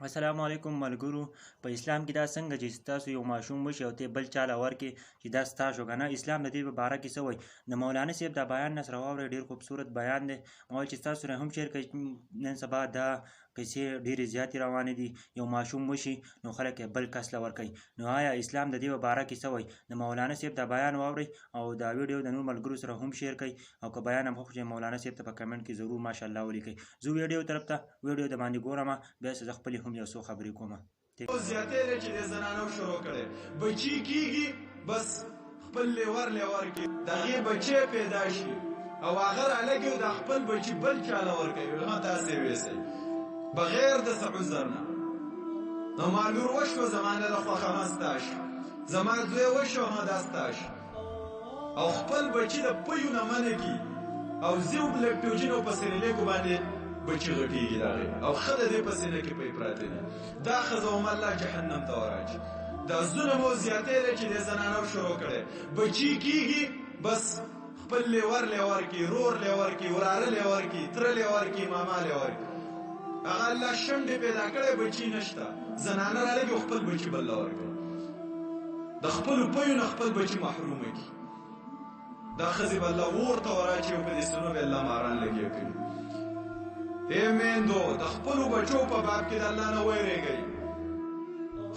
السلام علیکم ملګرو. په اسلام کې دا څنګه چې ستاسو یو ماشوم وشي او ته بل چاله ورکې چې دا ستاسو که نه، اسلام د دې په باره کې څه وایي؟ د مولانا صاحب دا بیان نه سره واورئ، ډېر خوبصورت بیان دی. ما ویل چې ستاسو سره هم شیر کړئ. نن سبا دا قصې ډېرې زیاتې روانې دي. یو ماشوم وشي نو خلک یې بل کس له ورکوي. نو آیا اسلام د دې په باره کې څه وایي؟ د مولانا صاحب دا بیان واورئ او دا ویډیو د نور ملګرو سره هم شیر کړئ. او که بیان هم خوښ شي مولانا صاحب ته په کمنټ کې ضرور ماشاءالله ولیکئ. زه ویډیو طرف ته ویډیو د باندې ګورم، بیا زه خپلې هم یو څو خبرې کوم. زیاتې لري چې د زنانو شروع کړي بچی کیږي، بس خپل لیور کې د هغې بچی پیدا شي او هغه رالګي او د خپل بچی بل چاله ورکوي. هغه تاسې ویسئ بغیر د څه عذر نه. نو ما لور وشوه زما نه د خوښه مه ستا شو، زما زوی وشو هغه دا ستا شو، او خپل بچی د پیو نه منع کي او زه بلکټوجینو په سریلیکو باندې بچی غټیږي دغې او ښه د دې په سینه کې پی پراته دي. دا ښځه هم الله جهنم ته وراچي. دا ظلم او زیاتې دی چې د زنانو شروع کړی. بچی کیږي بس خپل لیور کې، رور لیور کې، وراره لیور کې، تره لیور کې، ماما لیور کې. هغه الله شونډې پیدا کړی، بچی نشته. زنانه رالګي او خپل بچی بل له ورکوي. د خپلو پیو نه خپل بچی محرومه کړي. دا ښځې به الله اور ته وراچي او په دې سینو به الله ماران لګیا کوي. ای میندو، د خپلو بچو په باب کې د الله نه ویریږئ.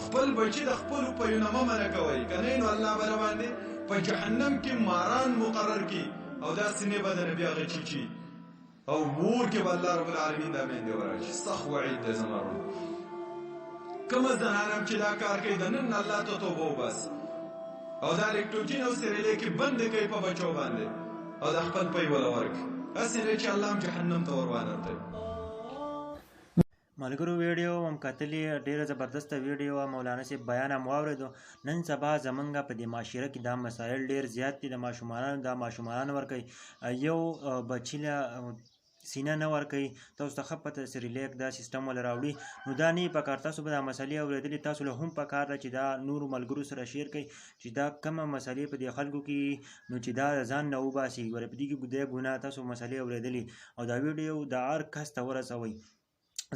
خپل بچي د خپلو پیو نه مه منع کوئ، که نه نو الله به راباندې په جهنم کې ماران مقرر کړي او دا سینې به د نبي هغه چیچي او اور کې به الله رب العالمین دا میندې وراچي. سخت وعید دی زما ورونه. کومه زنانه چې دا کار کوي د نن الله ته توبه وباسي او دا لیکټوجین او سریلیکې بندې کوي په بچو باندې او د خپل پی وله ورکړي. هسې دی چې الله هم جهنم ته ور وانهتوي. ملګرو ویډیو هم کتلې، ډېره زبردسته ویډیو. مولانا صاحب بیان هم واورېدو. نن سبا زمونږ په دې معاشره کې دا مسایل ډېر زیات دي. د ماشومانو ورکوي، یو بچي له سینه نه ورکوي. تاسو ته ښه پته سریلیک دا سیستم ول راوړي. نو دا نه پکار، تاسو به دا مسلې اورېدلې، تاسو له هم پکار ده چې دا نورو ملګرو سره شیر کړئ چې دا کومه مسلې په دې خلکو کې نو چې دا ځان نه وباسي. ګوره په دې کې دی ګناه. تاسو مسلې اورېدلې او دا ویډیو د هر کس ته ورسوئ.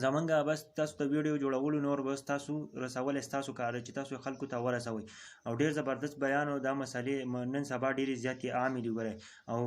زمونږ بس تاسو ته ویډیو جوړولو نور بس تاسو رسول ستاسو کار دی چې تاسو خلکو ته ورسوئ. او ډېر زبردست بیان او دا مسلې نن سبا ډېرې زیاتې عامې دي ګوره. او